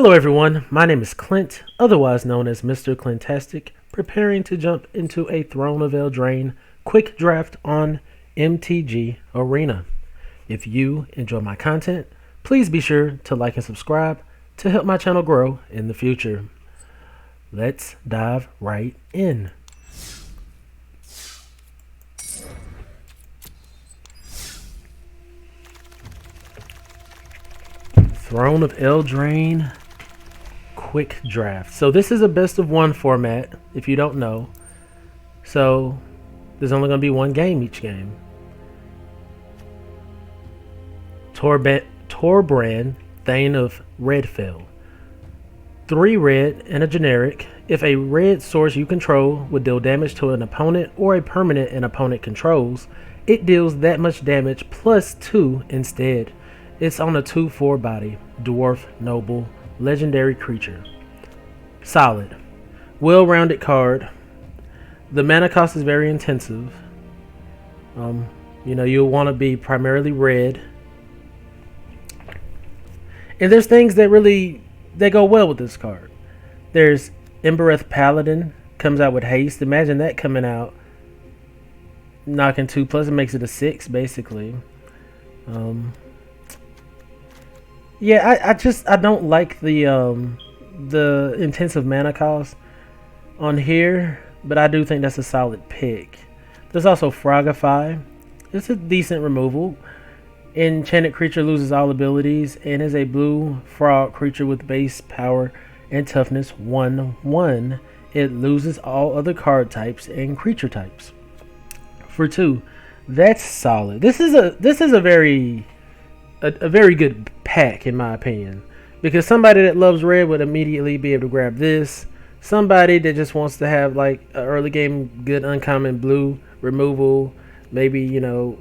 Hello everyone, my name is Clint, otherwise known as Mr.Clintastik, preparing to jump into a Throne of Eldraine quick draft on MTG Arena. If you enjoy my content, please be sure to like and subscribe to help my channel grow in the future. Let's dive right in. Throne of Eldraine quick draft. So this is a best of one format, if you don't know. So there's only going to be one game each game. Torbrand, Thane of Redfell. 3 red and a generic. If a red source you control would deal damage to an opponent or a permanent an opponent controls, it deals that much damage plus 2 instead. It's on a 2/4 body, dwarf, noble, legendary creature. Solid. Well-rounded card. The mana cost is very intensive. You'll want to be primarily red. And there's things that go well with this card. There's Embereth Paladin, comes out with haste. Imagine that coming out, knocking 2 plus, it makes it a 6 basically. Yeah, I don't like the intensive mana cost on here, but I do think that's a solid pick. There's also Frogify. It's a decent removal. Enchanted creature loses all abilities and is a blue frog creature with base power and toughness 1/1. It loses all other card types and creature types. For 2, that's solid. This is a very good pack in my opinion, because somebody that loves red would immediately be able to grab this. Somebody that just wants to have like an early game good uncommon blue removal, maybe they'll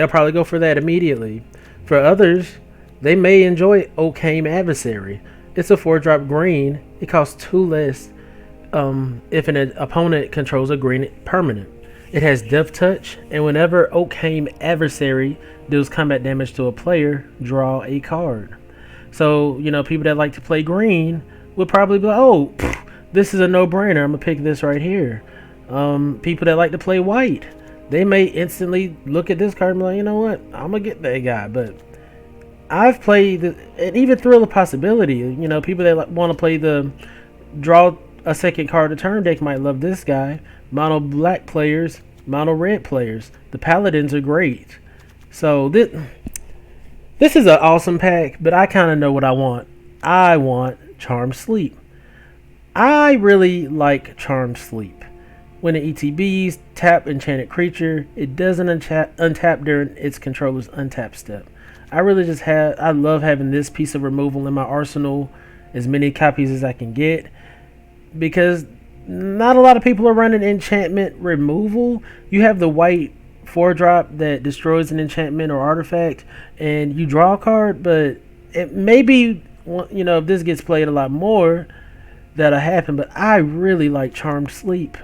probably go for that immediately. For others, they may enjoy Occame Adversary. It's a 4-drop green. It costs 2 less if an opponent controls a green permanent. It has Death Touch, and whenever Occame Adversary deals combat damage to a player, draw a card. So, people that like to play green would probably be like, oh, this is a no-brainer. I'm going to pick this right here. People that like to play white, they may instantly look at this card and be like, you know what, I'm going to get that guy. But I've played, and even Thrill of Possibility, people that want to play the draw a second card a turn deck might love this guy. Mono black players, mono red players. The Paladins are great. So this is an awesome pack, but I kind of know what I want. I want Charmed Sleep. I really like Charmed Sleep. When it ETBs, tap enchanted creature, it doesn't untap during its controller's untap step. I love having this piece of removal in my arsenal, as many copies as I can get, because not a lot of people are running enchantment removal. You have the white 4-drop that destroys an enchantment or artifact and you draw a card, but it maybe, if this gets played a lot more, that'll happen. But I really like Charmed Sleep.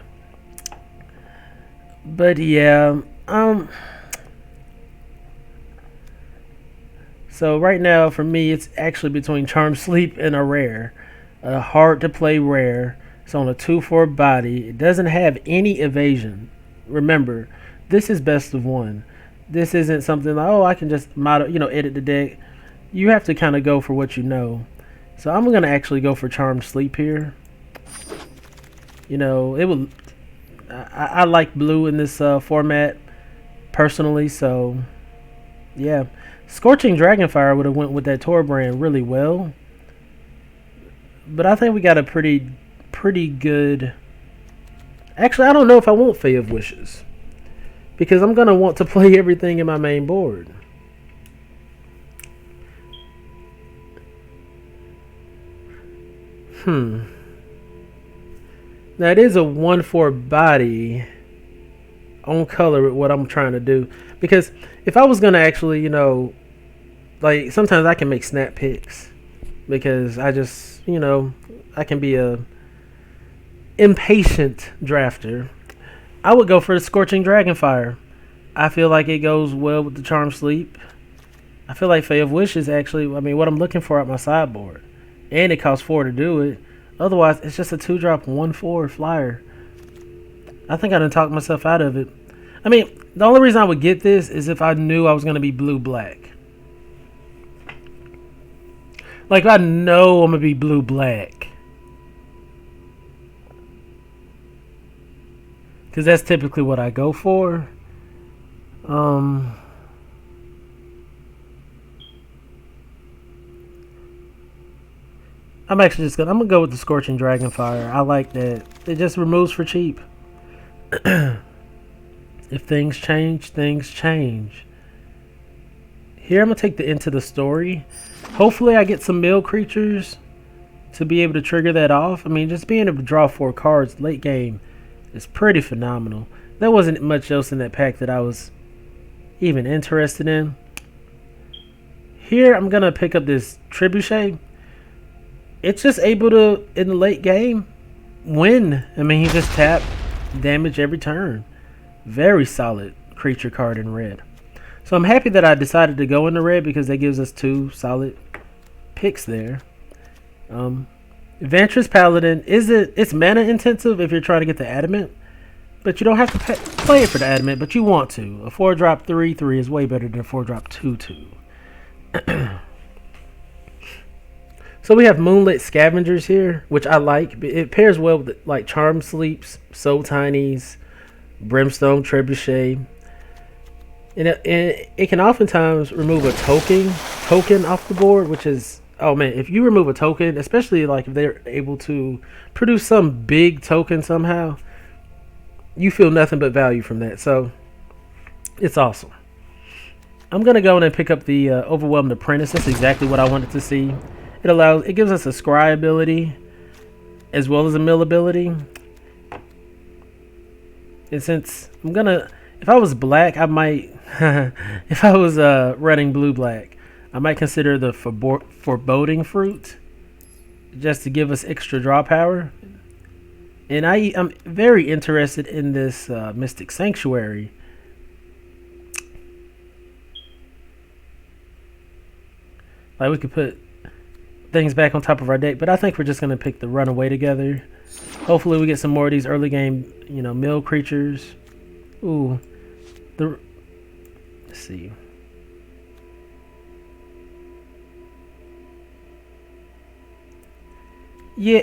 But yeah, so right now for me it's actually between Charmed Sleep and a rare, a hard to play rare. It's on a 2/4 body. It doesn't have any evasion. Remember, this is best of one. This isn't something like, oh, I can just edit the deck. You have to kind of go for what you know. So I'm gonna actually go for Charmed Sleep here. I like blue in this format personally, so yeah. Scorching Dragonfire would have went with that Torbrand really well, but I think we got a pretty good. Actually, I don't know if I want Fae of Wishes, because I'm gonna want to play everything in my main board. Now it is a 1/4 body on color with what I'm trying to do, because if I was gonna actually, like sometimes I can make snap picks, because I just, I can be a impatient drafter. I would go for the Scorching Dragonfire. I feel like it goes well with the Charmed Sleep. I feel like Fae of Wishes actually, what I'm looking for at my sideboard. and it costs 4 to do it. Otherwise, it's just a 2-drop 1/4 flyer. I think I done talked myself out of it. I mean, the only reason I would get this is if I knew I was going to be blue-black. Like, if I know I'm going to be blue-black. Because that's typically what I go for. I'm actually just I'm gonna go with the Scorching Dragonfire. I like that. It just removes for cheap. If things change, things change. Here I'm gonna take the Into the Story. Hopefully I get some mill creatures to be able to trigger that off. I mean, just being able to draw 4 cards late game is pretty phenomenal. There wasn't much else in that pack that I was even interested in. Here I'm gonna pick up this Trebuchet. It's just able to, in the late game, win. I mean, he just tap damage every turn. Very solid creature card in red. So I'm happy that I decided to go into red because that gives us 2 solid picks there. Ventress Paladin it's mana intensive if you're trying to get the Adamant, but you don't have to play it for the Adamant, but you want to. A 4-drop 3/3 is way better than a 4-drop 2/2. So we have Moonlit Scavengers here, which I like. It pairs well with like Charm Sleeps, Soul Tinies, Brimstone Trebuchet. And it can oftentimes remove a token off the board, which is, oh man, if you remove a token, especially like if they're able to produce some big token somehow, you feel nothing but value from that. So it's awesome. I'm gonna go in and pick up the Overwhelmed Apprentice. That's exactly what I wanted to see. It gives us a scry ability as well as a mill ability. And since if I was black, I might, if I was running blue-black, I might consider the Foreboding Fruit just to give us extra draw power. And I'm very interested in this Mystic Sanctuary. Like, we could put things back on top of our deck, but I think we're just going to pick the Runaway together. Hopefully we get some more of these early game, mill creatures. Ooh. Let's see. Yeah.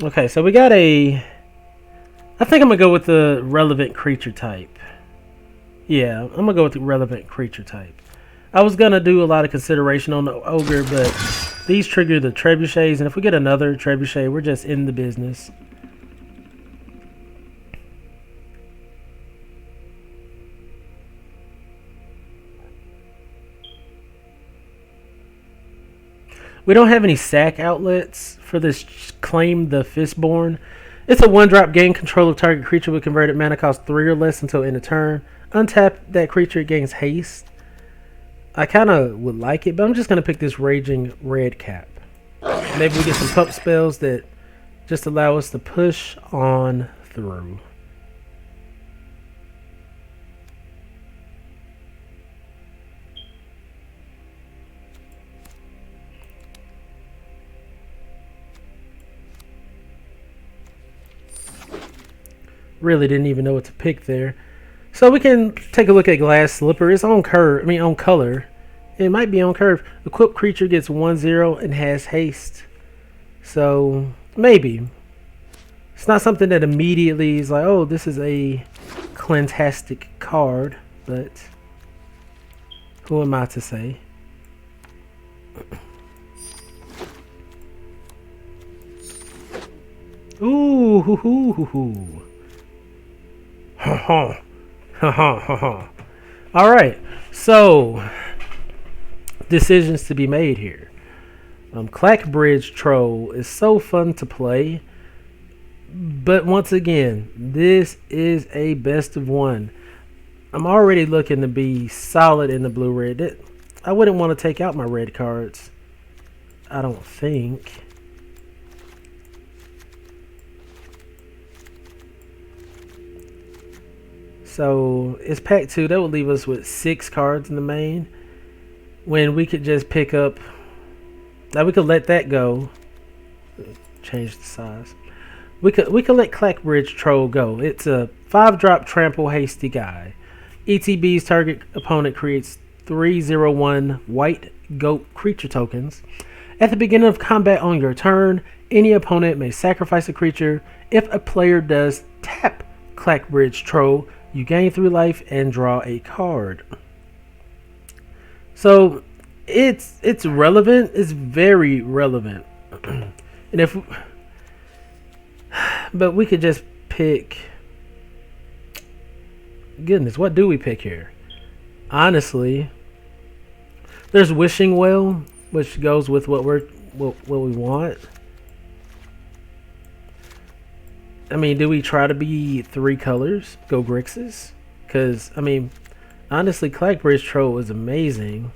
Okay, so we got I think I'm going to go with the relevant creature type. Yeah, I'm going to go with the relevant creature type. I was going to do a lot of consideration on the Ogre, but these trigger the Trebuchets, and if we get another Trebuchet, we're just in the business. We don't have any sack outlets for this Claim the Fistborn. It's a 1-drop, gain control of target creature with converted mana cost 3 or less until end of turn. Untap that creature, it gains haste. I kind of would like it, but I'm just going to pick this Raging Red Cap. Maybe we get some pump spells that just allow us to push on through. Really didn't even know what to pick there. So we can take a look at Glass Slipper. It's on on color. It might be on curve. Equipped creature gets 1/0 and has haste. So maybe. It's not something that immediately is like, oh, this is a Clintastik card, but who am I to say? Ooh, hoo, hoo, hoo, hoo. Ha ha. Ha ha ha ha. Alright, so decisions to be made here. Clackbridge Troll is so fun to play, but once again, this is a best of one. I'm already looking to be solid in the blue-red. I wouldn't want to take out my red cards, I don't think. So it's pack 2. That would leave us with 6 cards in the main. When we could just pick up. Now we could let that go. Change the size. We could let Clackbridge Troll go. It's a 5-drop trample hasty guy. ETB's target opponent creates 3/0/1 white goat creature tokens. At the beginning of combat on your turn, any opponent may sacrifice a creature. If a player does tap Clackbridge Troll, you gain 3 life and draw a card. So it's relevant. It's very relevant. And but we could just pick. Goodness, what do we pick here? Honestly, there's Wishing Well, which goes with what we want. I mean, do we try to be 3 colors? Go Grixis? Because, I mean, honestly, Clackbridge Troll is amazing.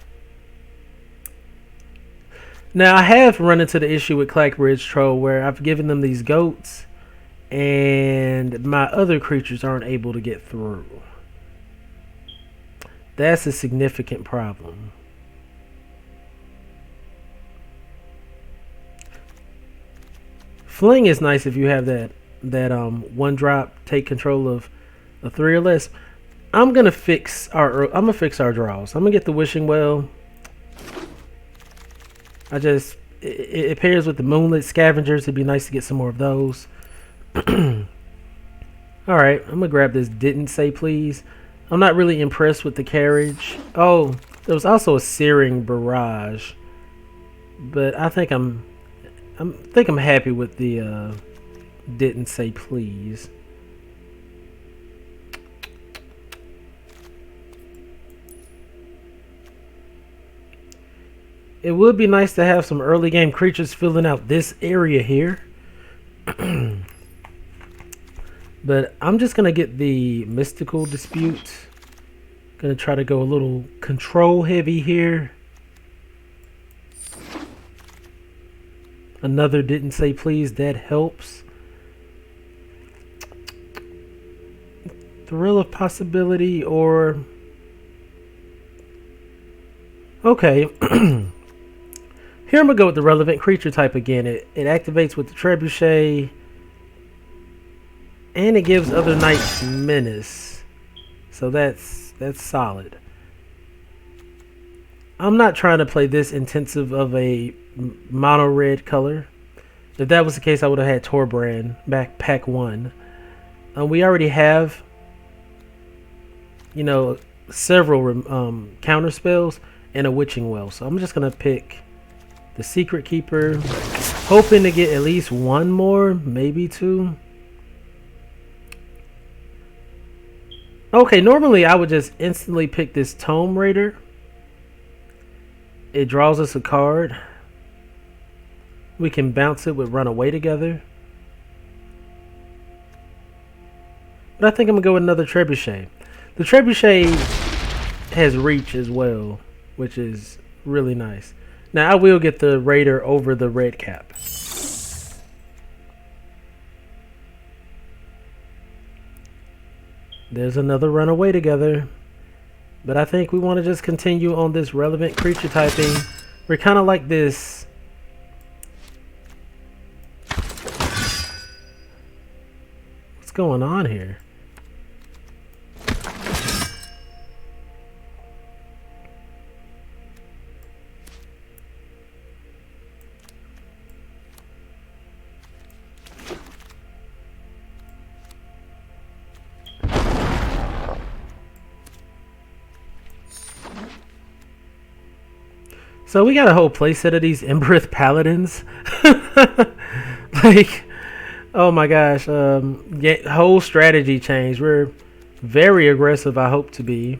Now, I have run into the issue with Clackbridge Troll where I've given them these goats and my other creatures aren't able to get through. That's a significant problem. Fling is nice if you have that 1-drop take control of a 3 or less. I'm gonna fix our draws. I'm gonna get the Wishing Well. It pairs with the Moonlit Scavengers. It'd be nice to get some more of those. Alright, I'm gonna grab this Didn't Say Please. I'm not really impressed with the carriage. Oh, there was also a Searing Barrage. But I think I'm happy with the Didn't Say Please. It would be nice to have some early game creatures filling out this area here. But I'm just going to get the Mystical Dispute. Going to try to go a little control heavy here. Another Didn't Say Please, that helps. Thrill of Possibility or... Okay. Here I'm going to go with the relevant creature type again. It activates with the Trebuchet. And it gives other knights menace. So that's solid. I'm not trying to play this intensive of a mono red color. If that was the case, I would have had Torbrand back pack 1. We already have, you know, several counter spells and a Witching Well. So I'm just going to pick the Secret Keeper, hoping to get at least 1 more, maybe 2. Okay, normally I would just instantly pick this Tome Raider. It draws us a card. We can bounce it with Runaway together. But I think I'm going to go with another Trebuchet. The Trebuchet has reach as well, which is really nice. Now I will get the Raider over the red cap. There's another Runaway together. But I think we want to just continue on this relevant creature typing. We're kind of like this. What's going on here? So we got a whole playset of these Embereth Paladins. Like, oh my gosh. Whole strategy change. We're very aggressive, I hope to be.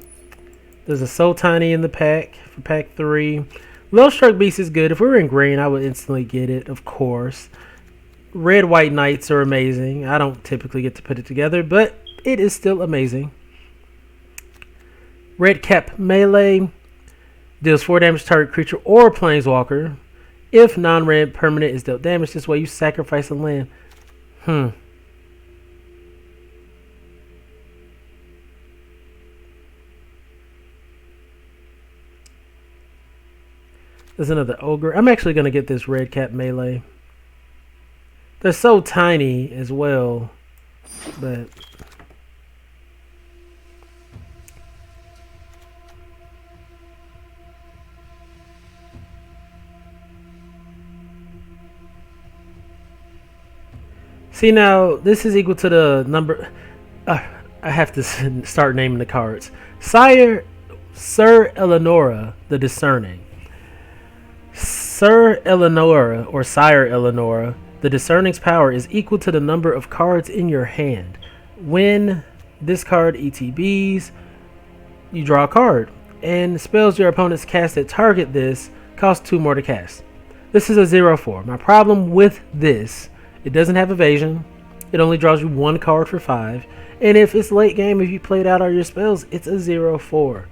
There's a Soul Tiny in the pack for pack 3. Low Struck Beast is good. If we were in green, I would instantly get it, of course. Red White Knights are amazing. I don't typically get to put it together, but it is still amazing. Red Cap Melee. Deals 4 damage to target creature or planeswalker. If non-red permanent is dealt damage this way, you sacrifice a land. There's another ogre. I'm actually going to get this red cap melee. They're so tiny as well, but see now this is equal to the number. I have to start naming the cards. Sir Eleonora the Discerning. Sir Eleonora or Sire Eleonora, the Discerning's power is equal to the number of cards in your hand. When this card ETBs, you draw a card, and spells your opponents cast that target this cost 2 more to cast. This is a 0/4. My problem with this, it doesn't have evasion. It only draws you 1 card for 5. And if it's late game, if you played out all your spells, it's a 0/4.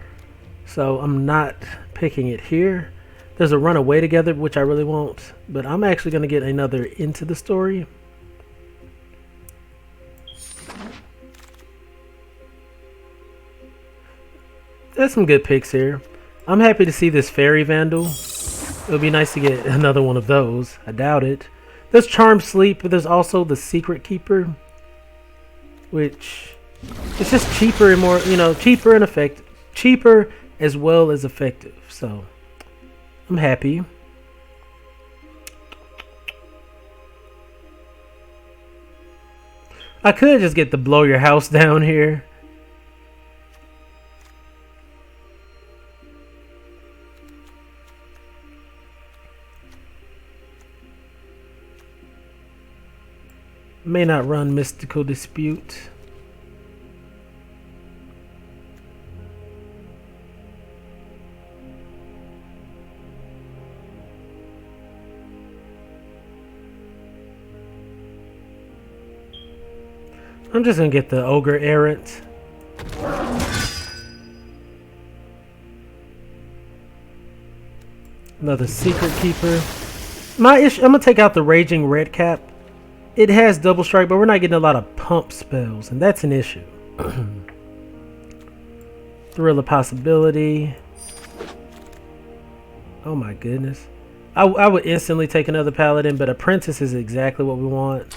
So I'm not picking it here. There's a run away together, which I really won't. But I'm actually going to get another Into the Story. There's some good picks here. I'm happy to see this Fairy Vandal. It would be nice to get another one of those. I doubt it. There's Charm Sleep, but there's also the Secret Keeper, which it's just cheaper and more, cheaper and effective. Cheaper as well as effective. So I'm happy. I could just get the Blow Your House Down here. May not run Mystical Dispute. I'm just gonna get the Ogre Errant. Another Secret Keeper. My issue, I'm gonna take out the Raging Red Cap. It has double strike, but we're not getting a lot of pump spells, and that's an issue. Thrill of Possibility. Oh my goodness. I would instantly take another Paladin, but Apprentice is exactly what we want.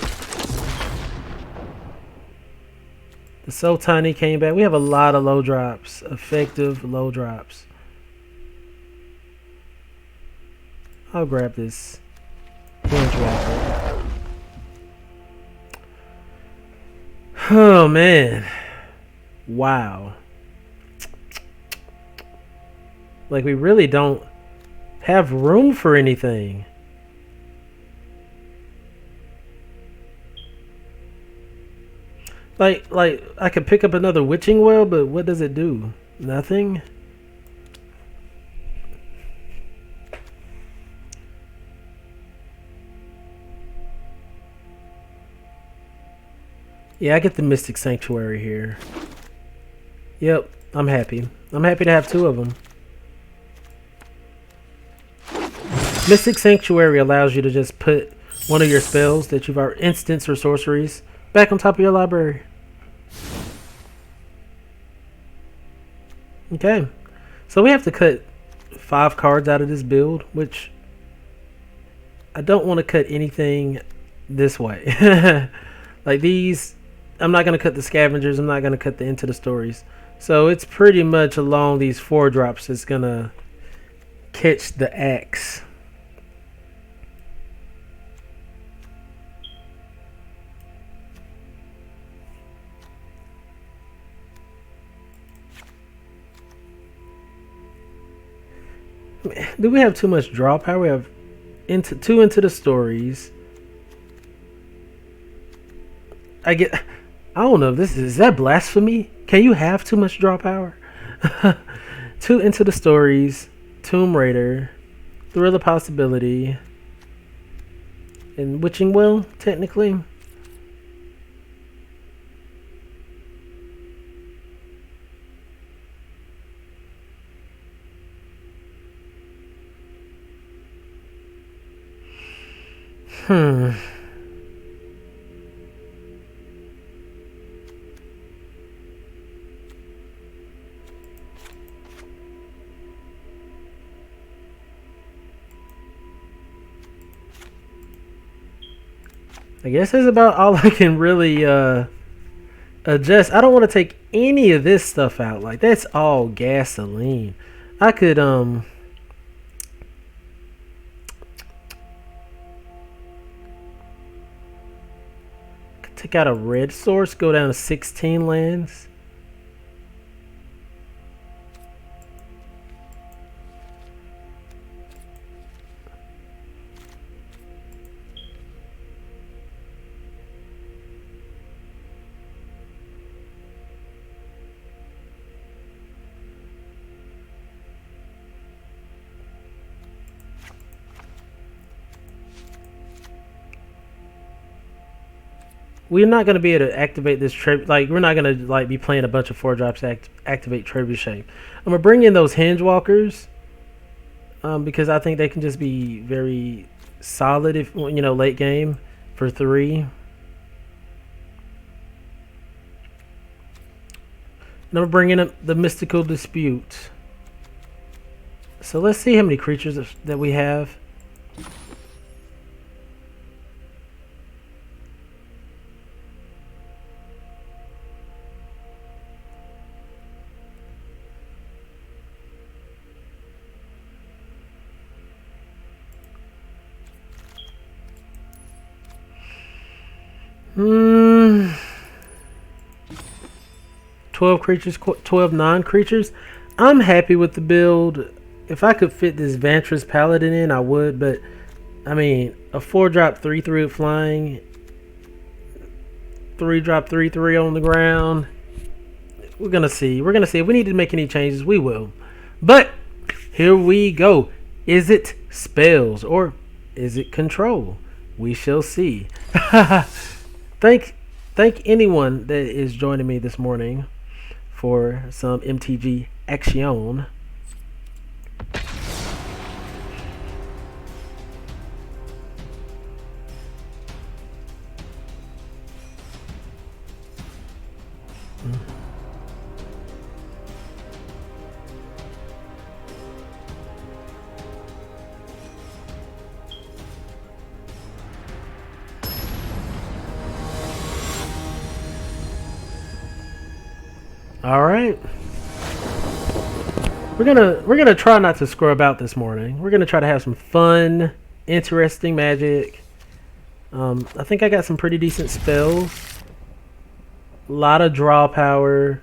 The So Tiny came back. We have a lot of low drops. Effective low drops. I'll grab this Planeswalker. Oh man. Wow. Like we really don't have room for anything. Like I could pick up another Witching Well, but what does it do? Nothing? Yeah, I get the Mystic Sanctuary here. Yep, I'm happy. I'm happy to have 2 of them. Mystic Sanctuary allows you to just put one of your spells that you've already instants or sorceries back on top of your library. Okay, so we have to cut 5 cards out of this build, which I don't want to cut anything this way. Like these, I'm not going to cut the Scavengers, I'm not going to cut the Into the Stories. So it's pretty much along these 4 drops that's going to catch the axe. Do we have too much draw power? We have 2 Into the Stories. I don't know if this is that blasphemy? Can you have too much draw power? 2 Into the Stories, Tomb Raider, Thrill of Possibility, and Witching Well, technically. I guess that's about all I can really adjust. I don't want to take any of this stuff out. Like, that's all gasoline. I could take out a red source, go down to 16 lands. We're not going to be able to activate this like, we're not going to like be playing a bunch of 4-drops to activate Trebuchet. I'm going to bring in those Hinge Walkers because I think they can just be very solid if, you know, late game for 3. And I'm going to bring in the Mystical Dispute. So let's see how many creatures that we have. Hmm. 12 creatures, 12 non-creatures. I'm happy with the build. If I could fit this Vantress Paladin in, I would, but I mean, a 4-drop 3/3 with flying, 3-drop 3/3 on the ground. We're gonna see. We're gonna see. If we need to make any changes, we will. But here we go. Is it spells or is it control? We shall see. Thank anyone that is joining me this morning for some MTG action. All right. We're gonna try not to scrub out this morning. We're gonna try to have some fun, interesting magic. I think I got some pretty decent spells. A lot of draw power.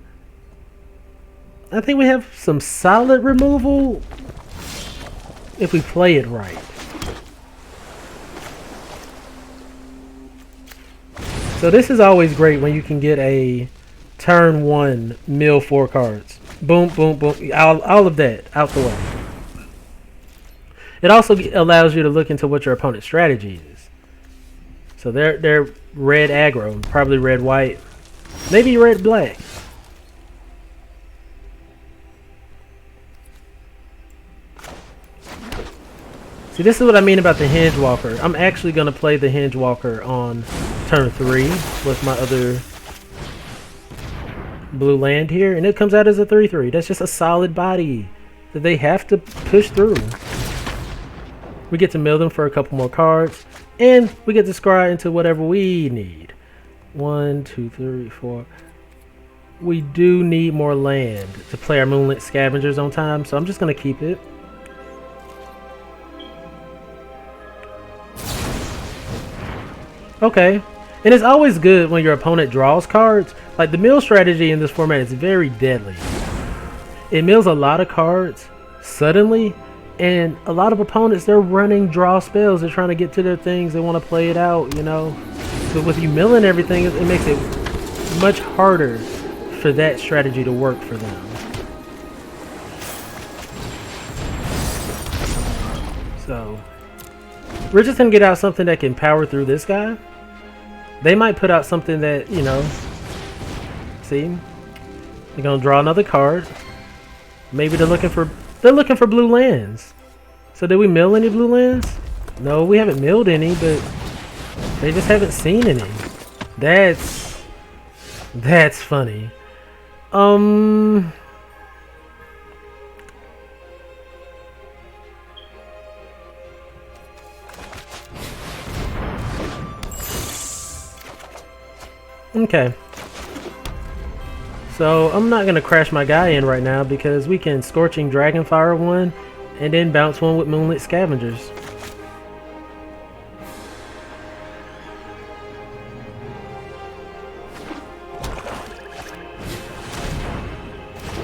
I think we have some solid removal if we play it right. So this is always great when you can get a turn 1 mill 4 cards. Boom, boom, boom. All of that out the way. It also allows you to look into what your opponent's strategy is. So they're red aggro, probably red white, maybe red black. See, this is what I mean about the Hinge Walker. I'm actually going to play the Hinge Walker on turn 3 with my other blue land here, and it comes out as a 3/3. That's just a solid body that they have to push through. We get to mill them for a couple more cards, and we get to scry into whatever we need. 1, 2, 3, 4. We do need more land to play our Moonlit Scavengers on time, so I'm just going to keep it. Okay. And it's always good when your opponent draws cards. Like, the mill strategy in this format is very deadly. It mills a lot of cards suddenly, and a lot of opponents, they're running draw spells. They're trying to get to their things. They want to play it out, you know. But with you milling everything, it makes it much harder for that strategy to work for them. So we're just going to get out something that can power through this guy. They might put out something that, you know, see, they're gonna draw another card. Maybe they're looking for blue lands. So did we mill any blue lands? No, we haven't milled any, but they just haven't seen any. That's funny. Okay. So I'm not gonna crash my guy in right now because we can Scorching Dragonfire one and then bounce one with Moonlit Scavengers.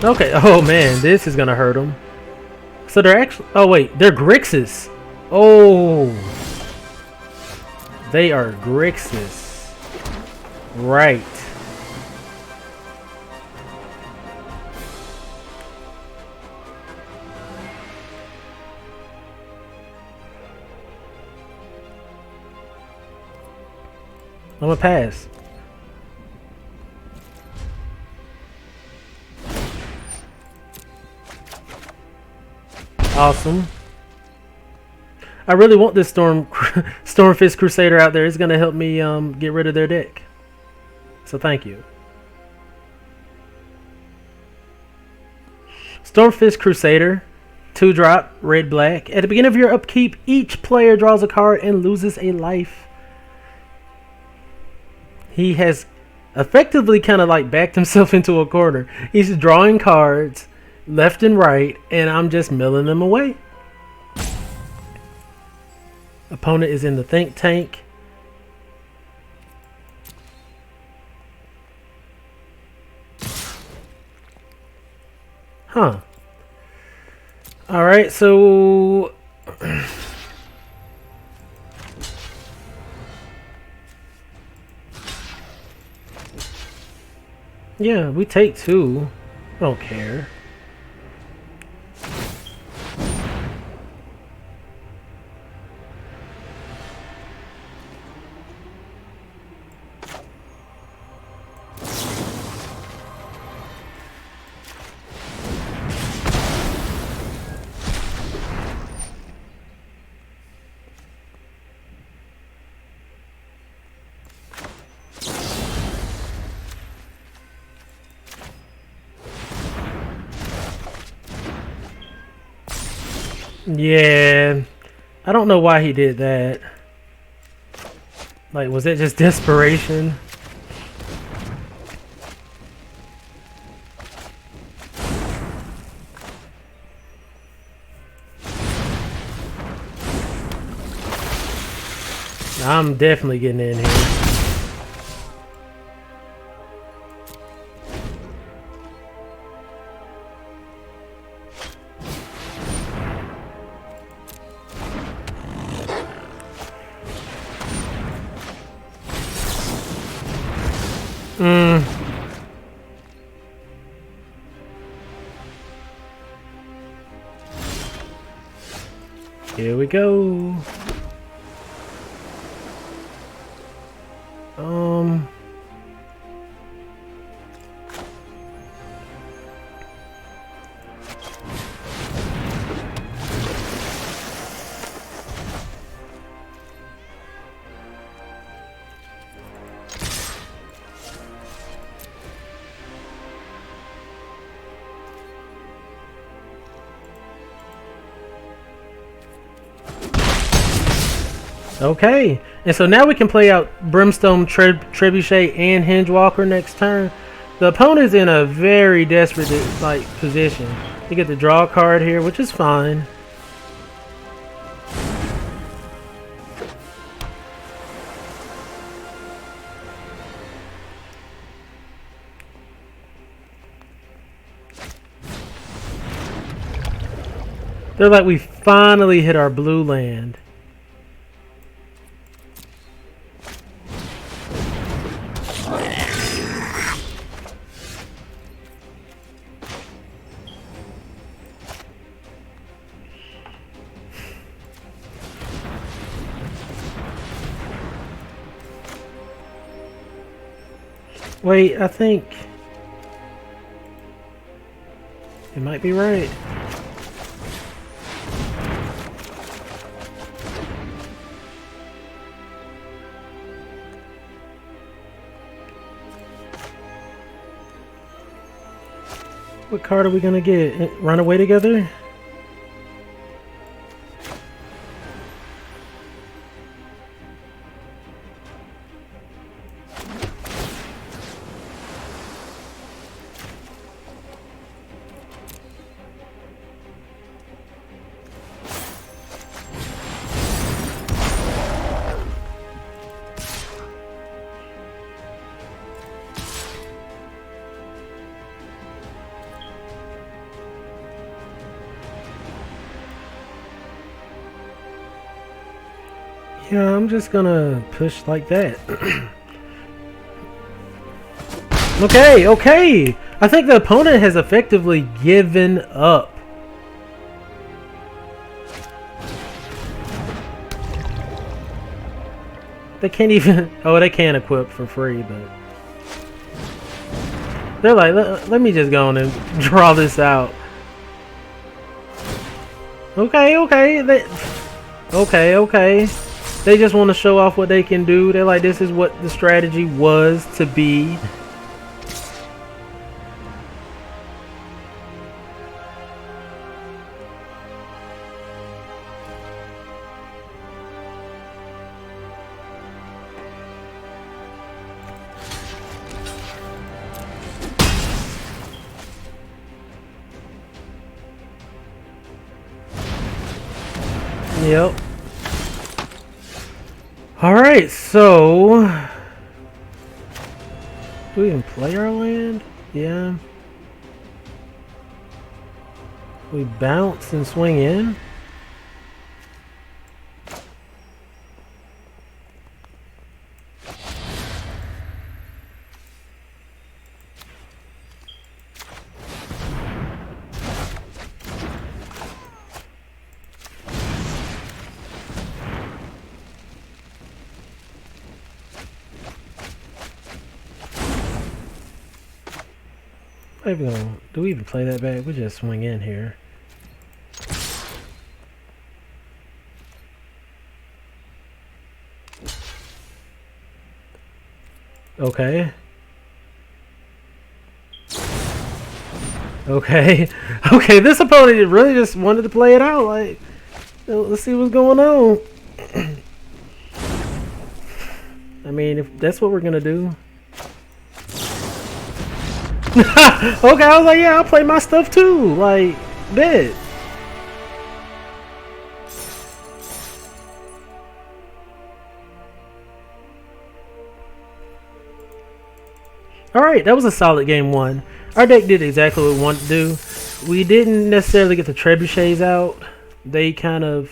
Okay, oh man, this is gonna hurt them. So they're actually, oh wait, they're Grixis. Oh, they are Grixis. Right. I'm gonna pass. Awesome. I really want this Stormfist Crusader out there. It's gonna help me get rid of their deck. So thank you. Stormfist Crusader, 2-drop, red black. At the beginning of your upkeep, each player draws a card and loses a life. He has effectively kind of like backed himself into a corner. He's drawing cards left and right, and I'm just milling them away. Opponent is in the think tank. Huh. Alright, so yeah, we take 2. I don't care. Yeah, I don't know why he did that. Like, was it just desperation? I'm definitely getting in here. Here we go. Okay, and so now we can play out Brimstone Trebuchet and Hingewalker next turn. The opponent's in a very desperate position. You get to draw a card here, which is fine. They're like, we finally hit our blue land. Wait, I think it might be right. What card are we gonna get? Run away together? Yeah, I'm just gonna push like that. Okay, okay. I think the opponent has effectively given up. They can't even... Oh, they can equip for free, but... They're like, let me just go on and draw this out. Okay, okay. Okay. They just want to show off what they can do. They're like, this is what the strategy was to be. Yep. Alright, so... Do we even play our land? Yeah. We bounce and swing in? Do we even play that back? We just swing in here. Okay. Okay. Okay, this opponent really just wanted to play it out. Like, let's see what's going on. I mean, if that's what we're gonna do. Okay, I was like, yeah, I'll play my stuff too. Like, bet. Alright, that was a solid game one. Our deck did exactly what we wanted to do. We didn't necessarily get the trebuchets out. They didn't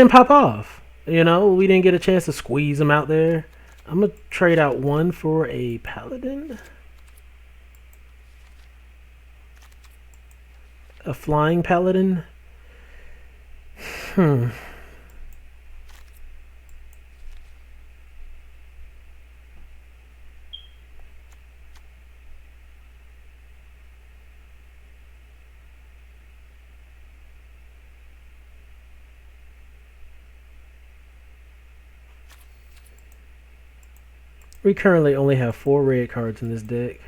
pop off. You know, we didn't get a chance to squeeze them out there. I'm going to trade out one for a paladin. A flying paladin. We currently only have 4 red cards in this deck.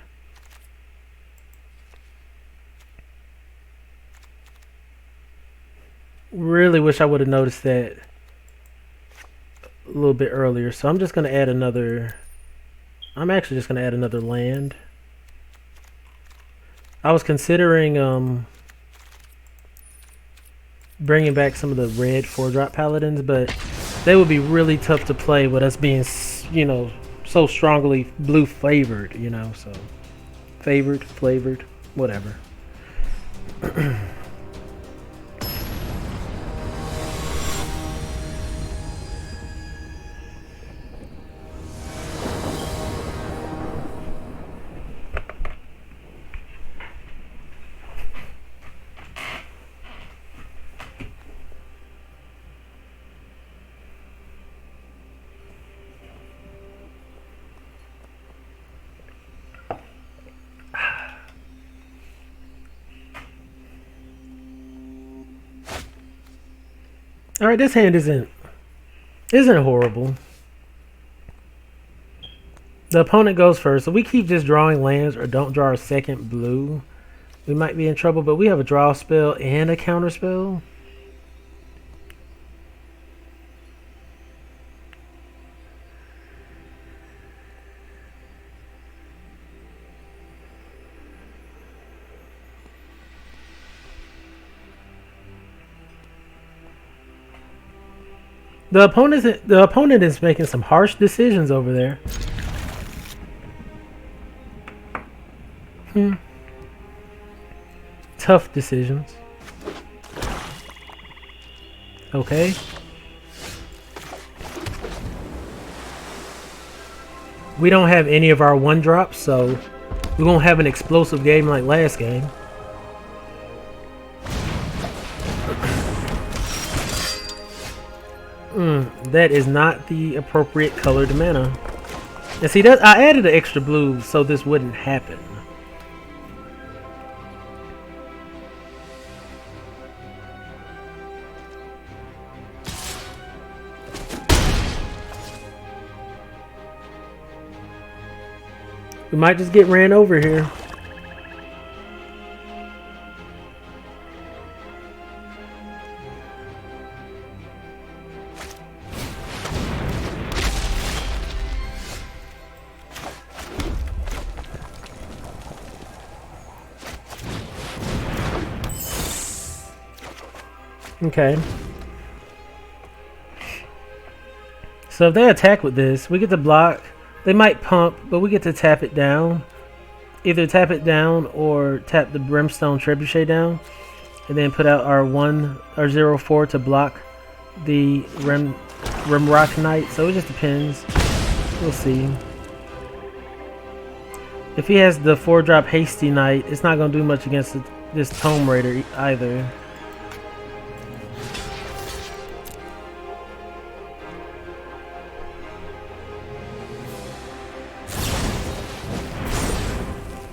Really wish I would have noticed that a little bit earlier. So I'm just going to add another... I'm actually just going to add another land. I was considering bringing back some of the red 4-drop paladins, but they would be really tough to play with us being, you know, so strongly blue favored, you know, so flavored, whatever. All right, this hand isn't horrible. The opponent goes first, so we keep just drawing lands or don't draw a second blue. We might be in trouble, but we have a draw spell and a counter spell. The opponent is making some harsh decisions over there. Tough decisions. Okay. We don't have any of our 1-drops, so we won't have an explosive game like last game. That is not the appropriate colored mana. And see, that I added an extra blue so this wouldn't happen. We might just get ran over here. Okay. So if they attack with this, we get to block. They might pump, but we get to tap it down. Either tap it down or tap the Brimstone Trebuchet down. And then put out our 0/4 to block the Rimrock Knight. So it just depends. We'll see. If he has the 4-drop Hasty Knight, it's not going to do much against this Tome Raider either.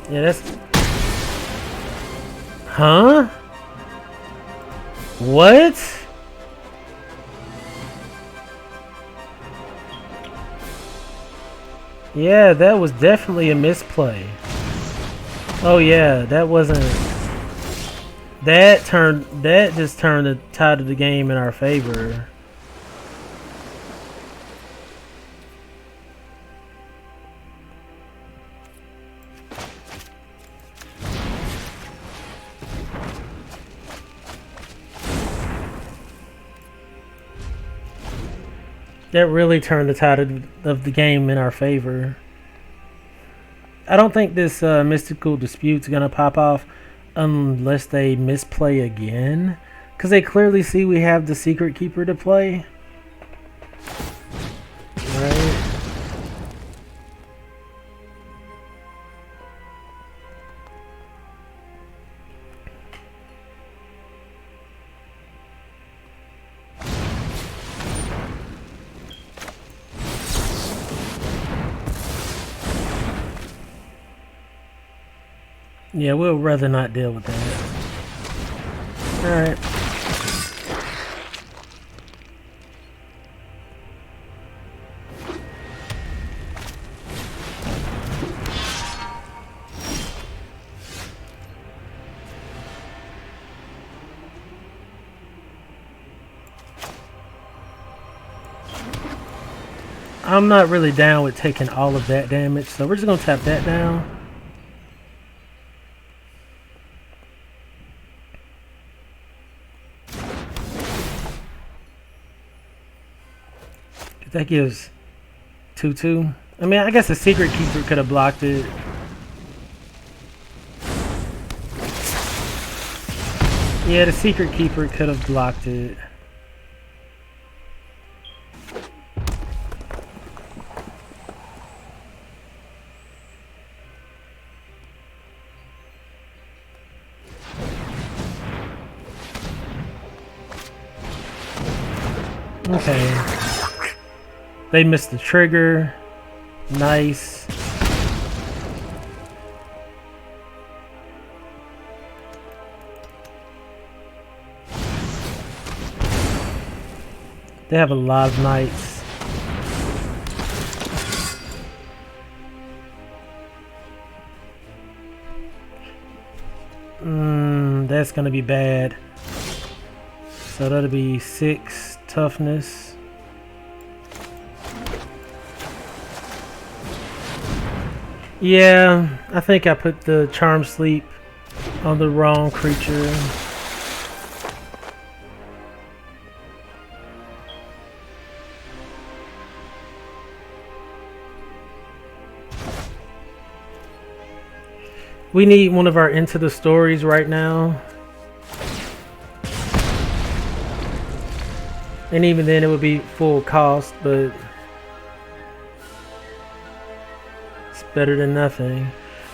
Yeah, that's... Huh? What? Yeah, that was definitely a misplay. Oh yeah, that wasn't... That just turned the tide of the game in our favor. That really turned the tide of the game in our favor. I don't think this Mystical Dispute's gonna pop off unless they misplay again. Because they clearly see we have the Secret Keeper to play. Right? Yeah, we'll rather not deal with that. Alright. I'm not really down with taking all of that damage, so we're just gonna tap that down. That gives 2/2. I mean, I guess the Secret Keeper could have blocked it. Yeah, the Secret Keeper could have blocked it. Okay. They missed the trigger. Nice. They have a lot of knights. That's gonna be bad. So that'll be 6 toughness. Yeah, I think I put the Charm Sleep on the wrong creature. We need one of our Into the Stories right now. And even then it would be full cost, but... Better than nothing.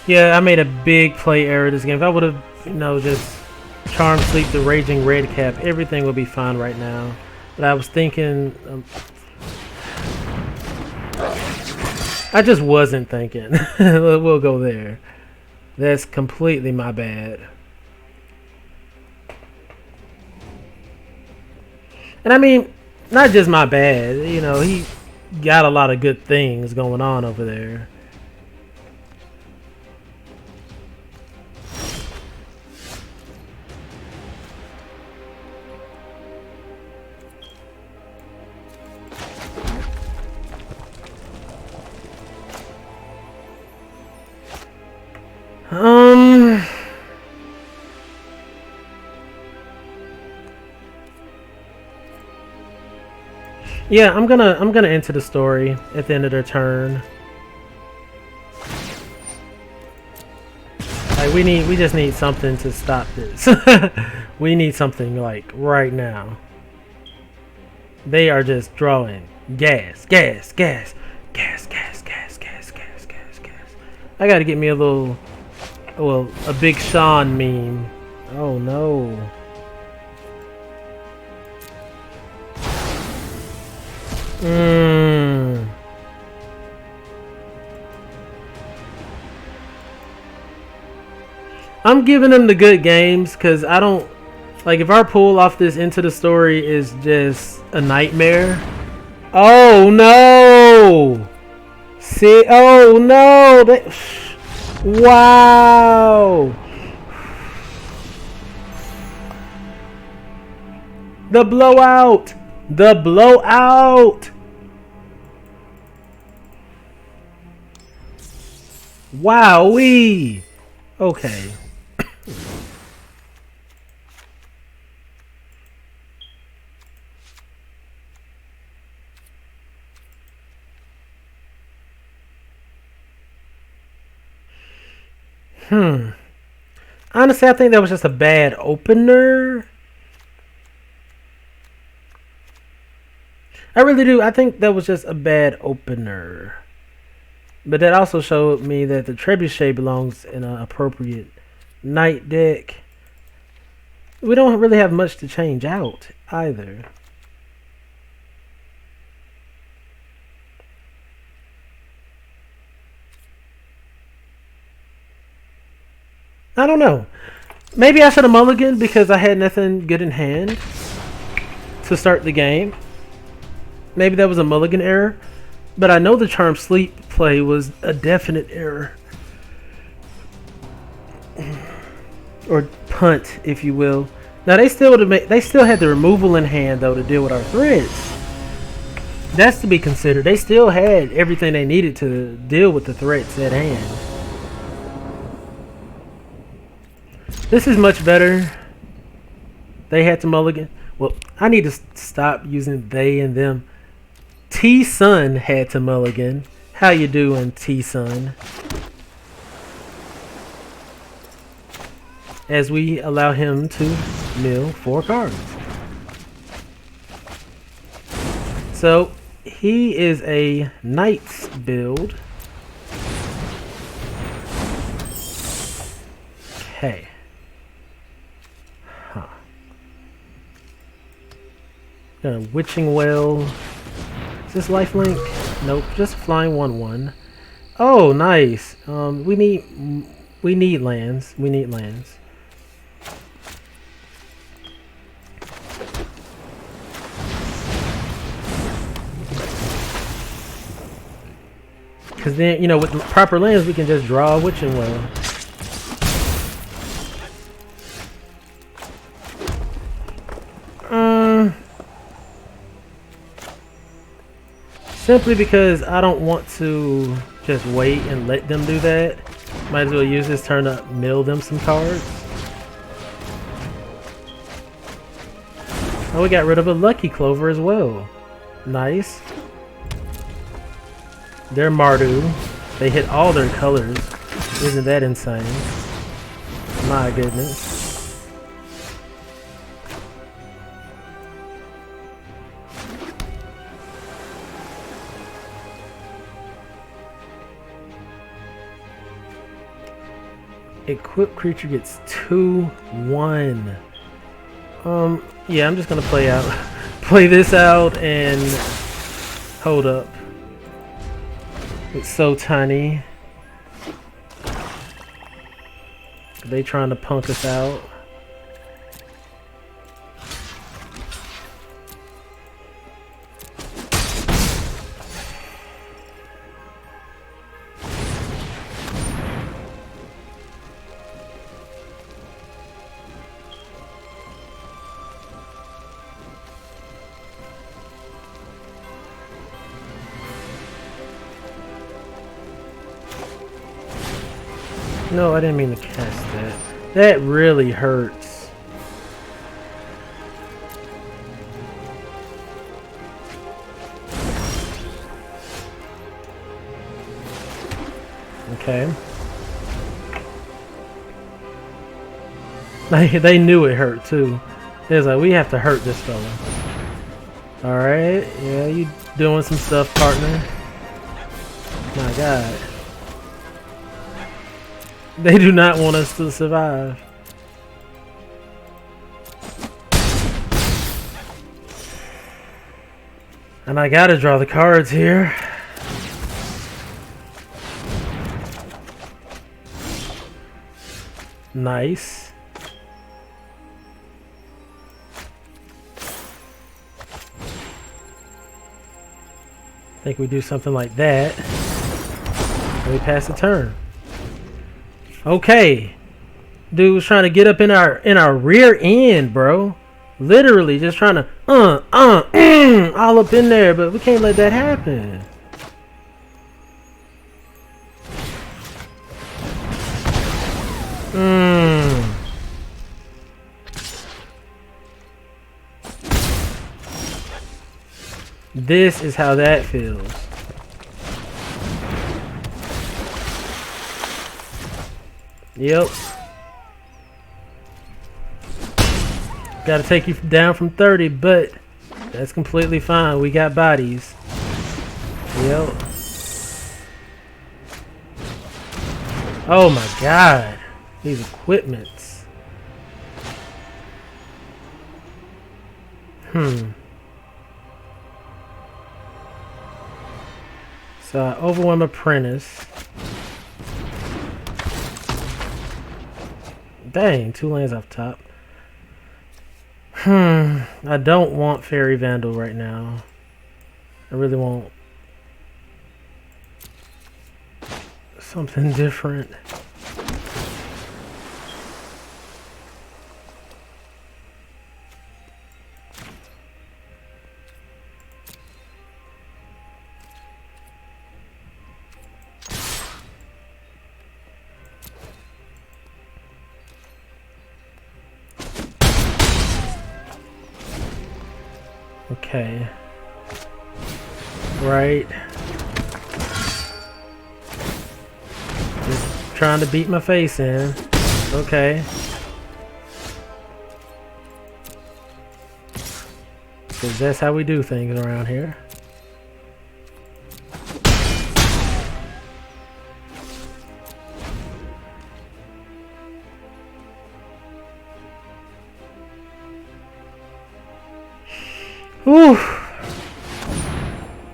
Yeah, I made a big play error this game. If I would have, just Charm Sleep the Raging Redcap, everything would be fine right now. But I was thinking... I just wasn't thinking. We'll go there. That's completely my bad. And I mean, not just my bad. He got a lot of good things going on over there. Yeah, I'm gonna enter the story at the end of their turn. Like we just need something to stop this. We need something like right now. They are just drawing gas. I gotta get me a little, well, a Big Sean meme. Oh no. I'm giving them the good games because I don't like if our pull off this into the story is just a nightmare. Oh no! See? Oh no! Wow! The blowout! The blowout! Wowee! Okay. Honestly, I think that was just a bad opener. I really do. I think that was just a bad opener. But that also showed me that the Trebuchet belongs in an appropriate night deck. We don't really have much to change out either. I don't know. Maybe I should have mulliganed because I had nothing good in hand to start the game. Maybe that was a mulligan error. But I know the Charm Sleep play was a definite error. Or punt, if you will. Now they still had the removal in hand though to deal with our threats. That's to be considered. They still had everything they needed to deal with the threats at hand. This is much better. They had to mulligan. Well, I need to stop using they and them. T-Sun had to mulligan. How you doing, T-Sun? As we allow him to mill 4 cards. So, he is a Knights build. Okay. Got a Witching Well. Is this lifelink? Nope, just flying 1/1. Oh, nice. We need lands. We need lands. Because then, with proper lands, we can just draw a Witching Well. Simply because I don't want to just wait and let them do that. Might as well use this turn to mill them some cards. Oh, we got rid of a Lucky Clover as well. Nice. They're Mardu. They hit all their colors. Isn't that insane? My goodness. Equipped creature gets 2/1. Yeah, I'm just gonna play this out and hold up. It's so tiny. They trying to punk us out. No, I didn't mean to cast that. That really hurts. Okay. They knew it hurt too. They was like, we have to hurt this fella. Alright, yeah, you doing some stuff, partner. My god. They do not want us to survive. And I gotta draw the cards here. Nice. I think we do something like that. And we pass the turn. Okay. Dude was trying to get up in our rear end, bro. Literally just trying to all up in there, but we can't let that happen. This is how that feels. Yep. Gotta take you down from 30, but that's completely fine. We got bodies. Yep. Oh my god. These equipments. So I overwhelm Apprentice. Dang, 2 lands off top. I don't want Fairy Vandal right now. I really want something different. Okay. Right. Just trying to beat my face in. Okay. Because that's how we do things around here. Whew.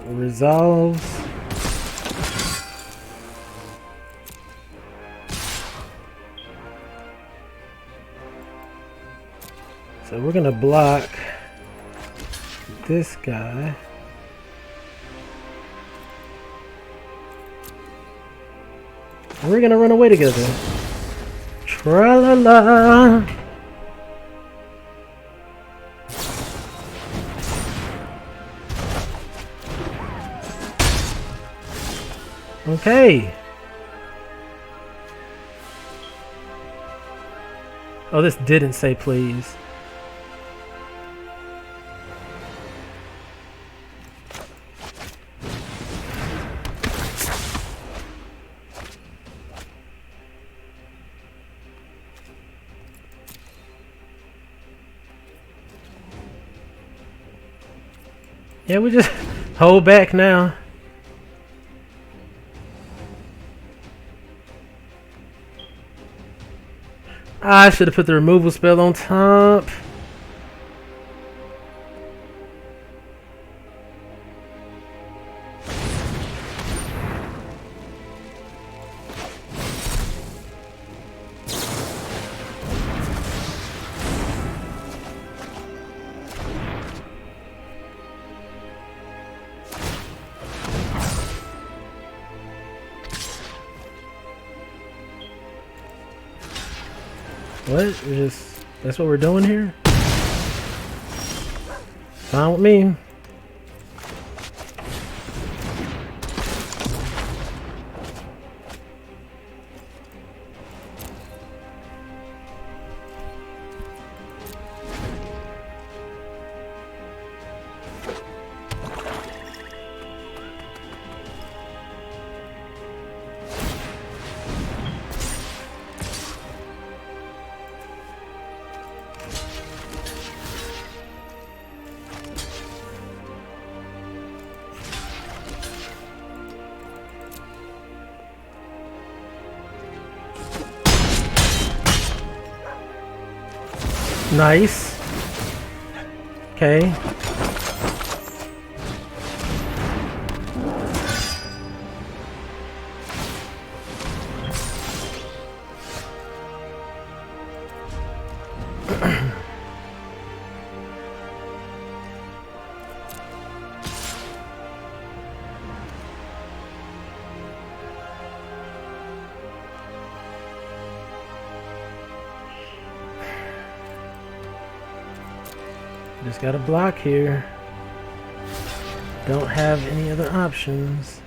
Resolves. So we're gonna block this guy. And we're gonna run away together. Tra-la-la. Okay. Oh, this didn't say please. Yeah, we just hold back now. I should have put the removal spell on top. What? That's what we're doing here? Fine with me. Nice. Okay. Just got a block here. Don't have any other options.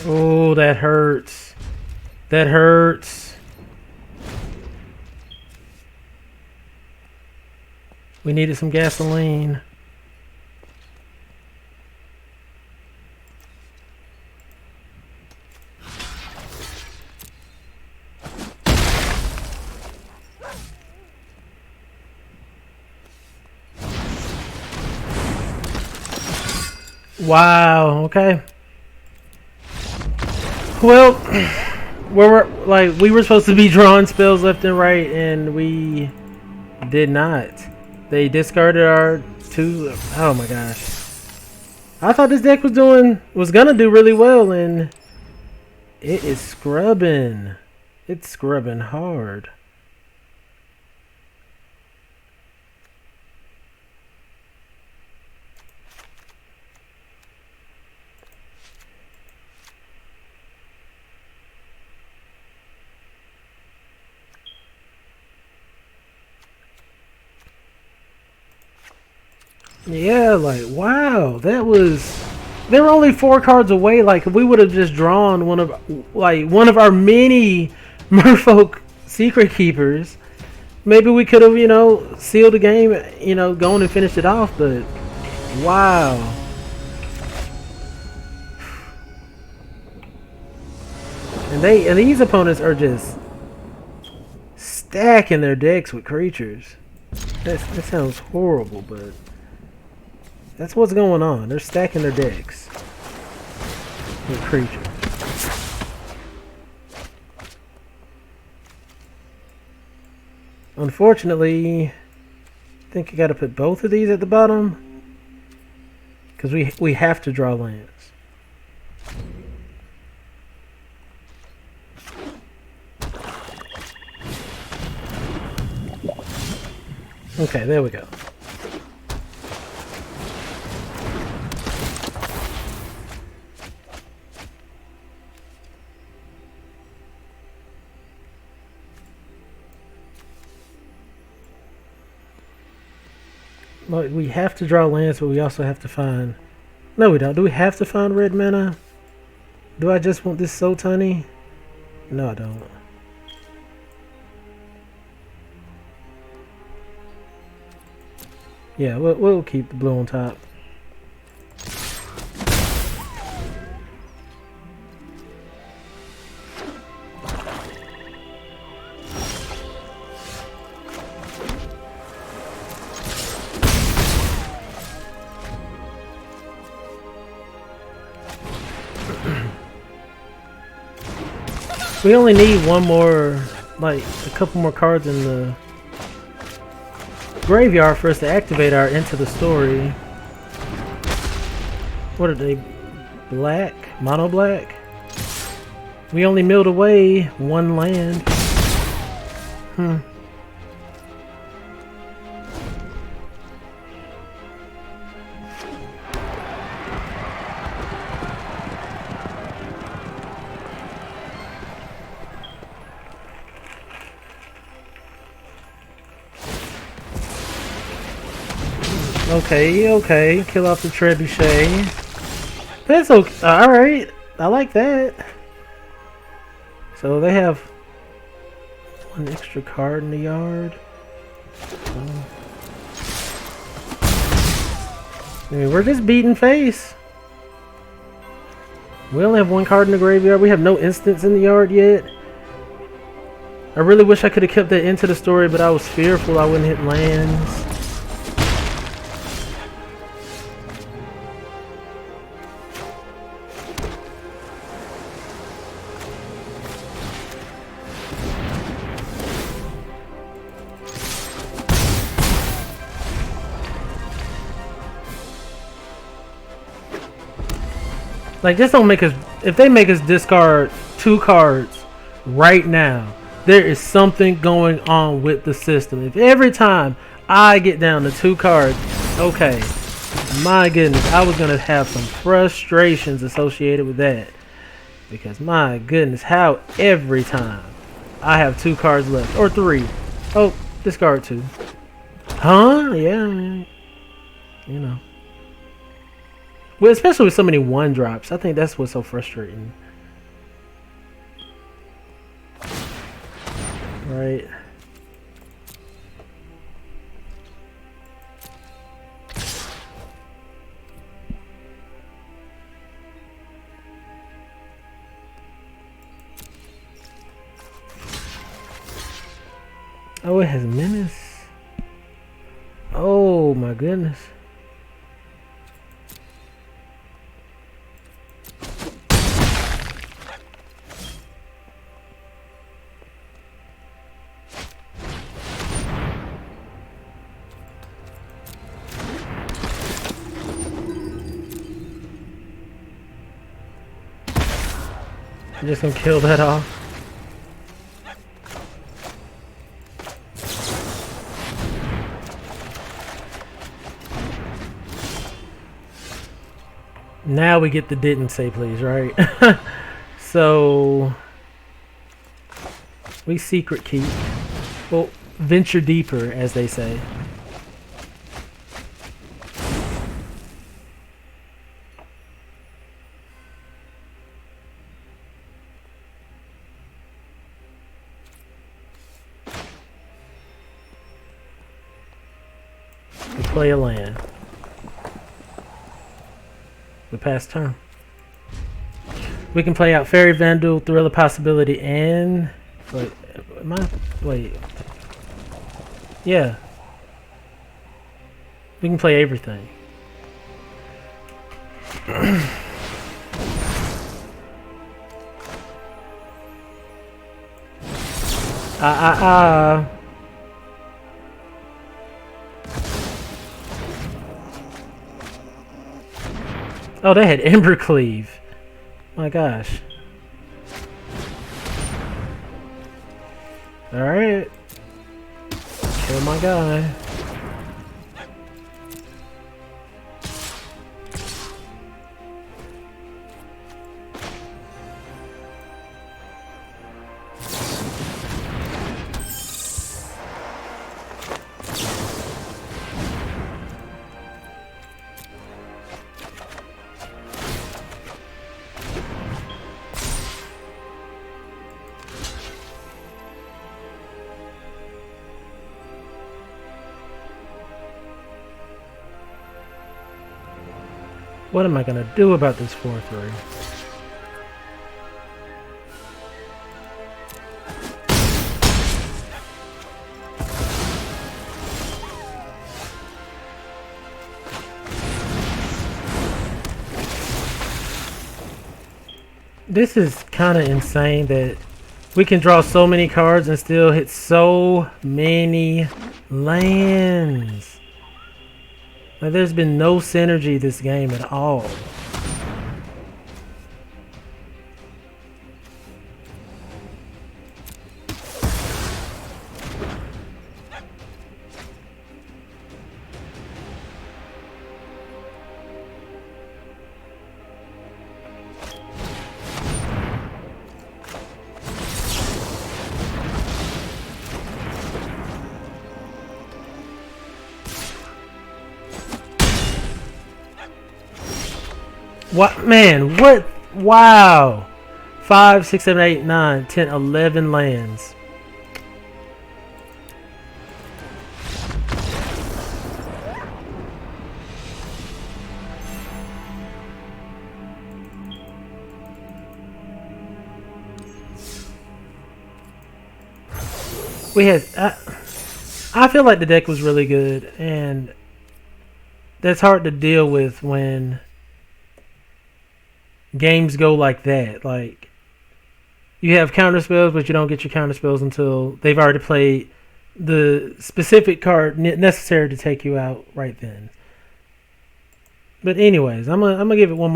Oh, that hurts. That hurts. We needed some gasoline. Wow, okay. Well, we were supposed to be drawing spells left and right, and we did not. They discarded our two. Oh my gosh! I thought this deck was gonna do really well, and it is scrubbing. It's scrubbing hard. Yeah, like, wow, they were only 4 cards away. Like, if we would have just drawn one of our many Merfolk Secret Keepers, maybe we could have, sealed the game, going and finished it off. But wow. And these opponents are just stacking their decks with creatures. That sounds horrible, but that's what's going on. They're stacking their decks with creatures. Unfortunately, I think you got to put both of these at the bottom because we have to draw lands. Okay, there we go. Well, we have to draw lands, but we also have to find... No, we don't. Do we have to find red mana? Do I just want this so tiny? No, I don't. Yeah, we'll keep the blue on top. We only need one more, like a couple more cards in the graveyard for us to activate our Into the Story. What are they? Black? Mono black? We only milled away one land. Okay, kill off the trebuchet. That's okay. Alright, I like that. So they have one extra card in the yard. I mean, we're just beating face. We only have one card in the graveyard. We have no instants in the yard yet. I really wish I could have kept that Into the Story, but I was fearful I wouldn't hit lands. Like, just don't make us... If they make us discard 2 cards right now, there is something going on with the system. If every time I get down to 2 cards, okay, my goodness, I was going to have some frustrations associated with that. Because, my goodness, how every time I have 2 cards left, or 3. Oh, discard 2. Huh? Yeah, you know. Well, especially with so many 1-drops. I think that's what's so frustrating. Right. Oh, it has menace. Oh my goodness. I'm just gonna kill that off. Now we get the didn't say please, right? So we secret keep. Well, venture deeper, as they say. We play a land. We pass turn. We can play out Fairy Vandal, Thrill of Possibility, and... Wait, am I... Wait. Yeah. We can play everything. Oh, they had Embercleave. My gosh. Alright. Kill my guy. What am I gonna do about this 4-3? This is kind of insane that we can draw so many cards and still hit so many lands. Like, there's been no synergy this game at all. What, man, what? Wow. 5, 6, 7, 8, 9, 10, 11 lands. We had, I feel like the deck was really good, and that's hard to deal with when games go like that. Like, you have counter spells, but you don't get your counter spells until they've already played the specific card necessary to take you out right then. But anyways, I'm gonna give it one more.